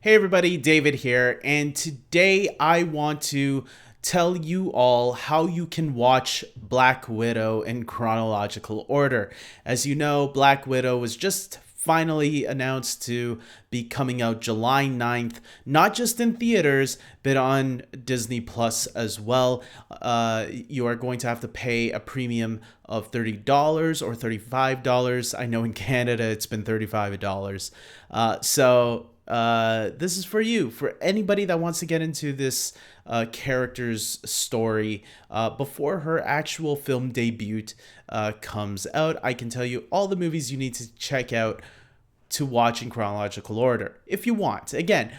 Hey everybody, David here, and today I want to tell you all how you can watch Black Widow in chronological order. As you know, Black Widow was just finally announced to be coming out July 9th, not just in theaters, but on Disney Plus as well. You are going to have to pay a premium of $30 or $35. I know in Canada it's been $35. This is for you, for anybody that wants to get into this character's story before her actual film debut comes out. I can tell you all the movies you need to check out to watch in chronological order if you want. Again,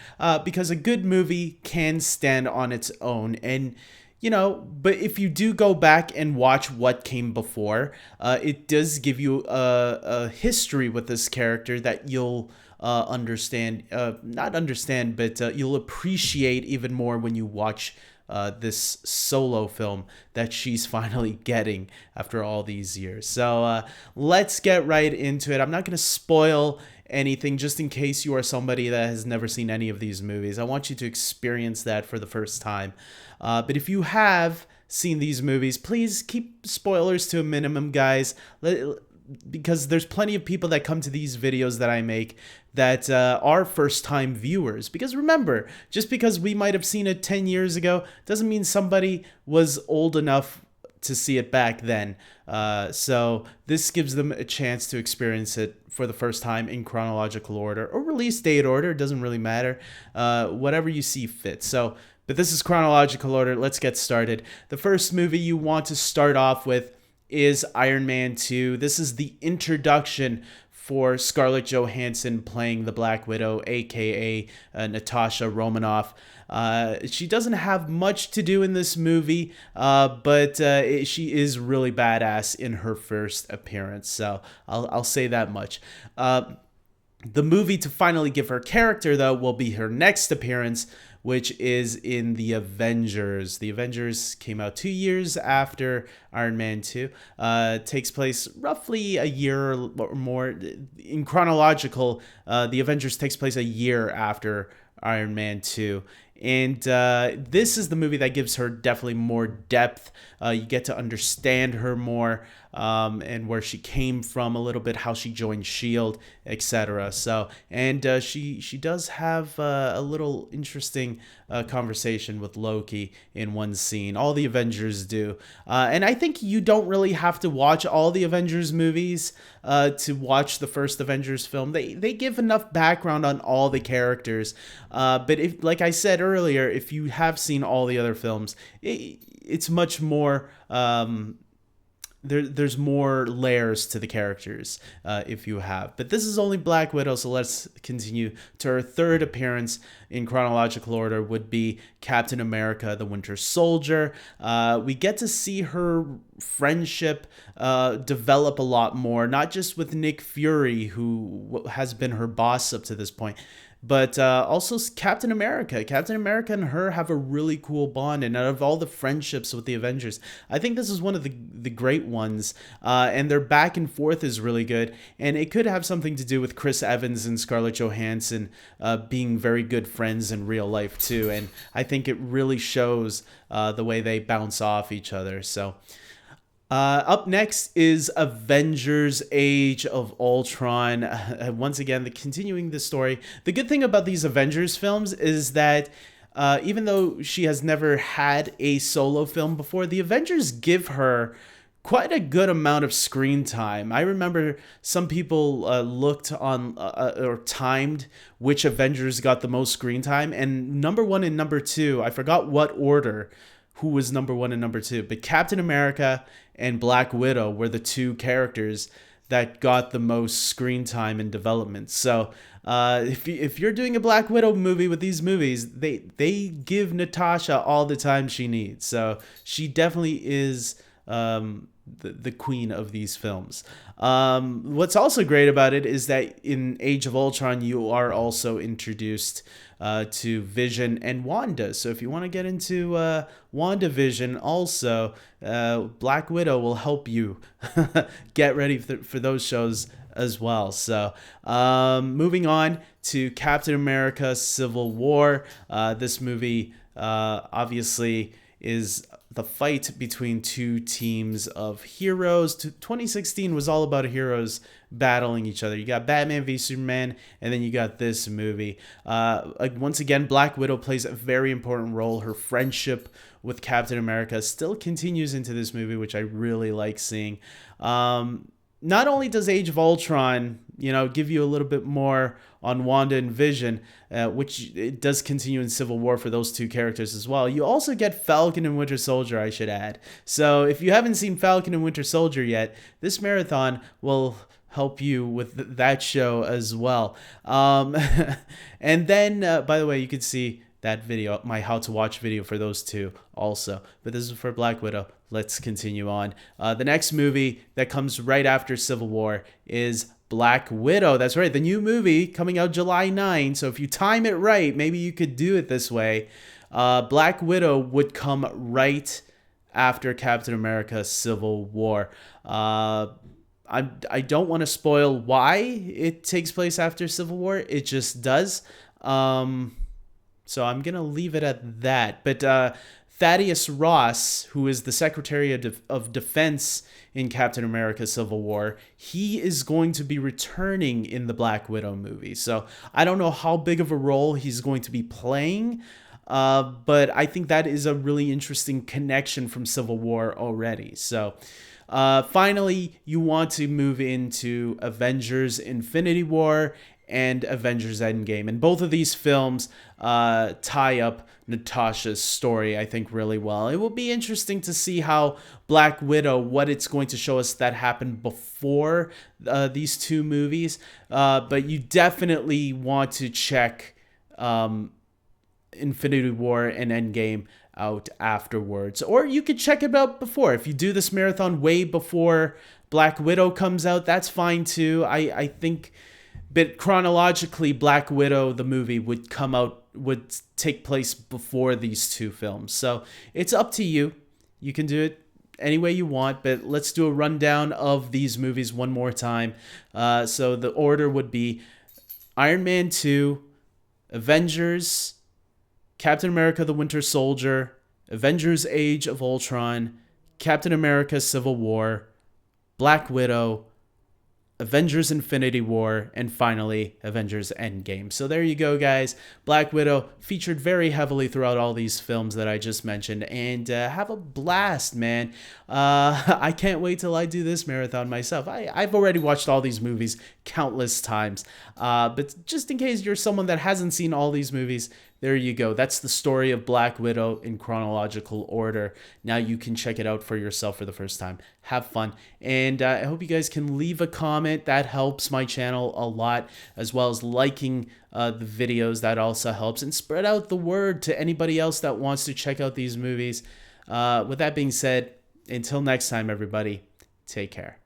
because a good movie can stand on its own, and but if you do go back and watch what came before, it does give you a history with this character that you'll understand, not understand, but you'll appreciate even more when you watch this solo film that she's finally getting after all these years. So let's get right into it. I'm not going to spoil anything just in case you are somebody that has never seen any of these movies. I want you to experience that for the first time. But if you have seen these movies, please keep spoilers to a minimum, guys. Because there's plenty of people that come to these videos that I make that are first-time viewers. Because remember, just because we might have seen it 10 years ago doesn't mean somebody was old enough to see it back then. So this gives them a chance to experience it for the first time in chronological order or release date order. It doesn't really matter. Whatever you see fit. But this is chronological order. Let's get started. The first movie you want to start off with is Iron Man 2. This is the introduction for Scarlett Johansson playing the Black Widow, aka Natasha Romanoff. She doesn't have much to do in this movie, but she is really badass in her first appearance, so I'll say that much. The movie to finally give her character, though, will be her next appearance, which is in The Avengers. The Avengers came out 2 years after Iron Man 2. Takes place roughly a year or more. In chronological, The Avengers takes place a year after Iron Man 2. And this is the movie that gives her definitely more depth. You get to understand her more, and where she came from a little bit, how she joined Shield, etc. And she does have a little interesting conversation with Loki in one scene. All the Avengers do, and I think you don't really have to watch all the Avengers movies to watch the first Avengers film. They give enough background on all the characters, but if, like I said earlier, if you have seen all the other films, it's much more. There's more layers to the characters if you have. But this is only Black Widow, so let's continue to her third appearance in chronological order would be Captain America, the Winter Soldier. We get to see her friendship develop a lot more, not just with Nick Fury, who has been her boss up to this point, but also Captain America. Captain America and her have a really cool bond, and out of all the friendships with the Avengers, I think this is one of the great ones, and their back and forth is really good, and it could have something to do with Chris Evans and Scarlett Johansson being very good friends in real life too, and I think it really shows the way they bounce off each other. So up next is Avengers Age of Ultron. Once again, continuing the story. The good thing about these Avengers films is that even though she has never had a solo film before, the Avengers give her quite a good amount of screen time. I remember some people looked on or timed which Avengers got the most screen time, and number one and number two, I forgot what order, who was number one and number two, but Captain America and Black Widow were the two characters that got the most screen time and development. So if you're doing a Black Widow movie with these movies, they give Natasha all the time she needs. So she definitely is the queen of these films. What's also great about it is that in Age of Ultron, you are also introduced to Vision and Wanda. So if you want to get into WandaVision, also Black Widow will help you get ready for those shows as well. So moving on to Captain America: Civil War. This movie obviously is the fight between two teams of heroes. 2016 was all about heroes battling each other. You got Batman v Superman, and then you got this movie. Once again, Black Widow plays a very important role. Her friendship with Captain America still continues into this movie, which I really like seeing. Not only does Age of Ultron, give you a little bit more on Wanda and Vision, which it does continue in Civil War for those two characters as well. You also get Falcon and Winter Soldier, I should add. So if you haven't seen Falcon and Winter Soldier yet, this marathon will help you with that show as well. And then, by the way, you can see that video, my how to watch video for those two also. But this is for Black Widow. Let's continue on. The next movie that comes right after Civil War is Black Widow. That's right, the new movie coming out July 9. So if you time it right, maybe you could do it this way. Black Widow would come right after Captain America: Civil War. I don't want to spoil why it takes place after Civil War. It just does. So I'm going to leave it at that. But Thaddeus Ross, who is the Secretary of Defense in Captain America: Civil War, he is going to be returning in the Black Widow movie. So I don't know how big of a role he's going to be playing, but I think that is a really interesting connection from Civil War already. So finally, you want to move into Avengers: Infinity War and Avengers: Endgame. And both of these films tie up Natasha's story, I think, really well. It will be interesting to see how Black Widow, what it's going to show us that happened before these two movies. But you definitely want to check Infinity War and Endgame out afterwards. Or you could check it out before. If you do this marathon way before Black Widow comes out, that's fine too. I think... But chronologically, Black Widow, the movie, would take place before these two films. So it's up to you. You can do it any way you want, but let's do a rundown of these movies one more time. So the order would be Iron Man 2, Avengers, Captain America: The Winter Soldier, Avengers: Age of Ultron, Captain America: Civil War, Black Widow, Avengers: Infinity War, and finally Avengers: Endgame. So there you go, guys. Black Widow featured very heavily throughout all these films that I just mentioned, and have a blast, man. I can't wait till I do this marathon myself. I've already watched all these movies countless times, but just in case you're someone that hasn't seen all these movies, there you go. That's the story of Black Widow in chronological order. Now you can check it out for yourself for the first time. Have fun. And I hope you guys can leave a comment. That helps my channel a lot, as well as liking the videos. That also helps. And spread out the word to anybody else that wants to check out these movies. With that being said, until next time, everybody, take care.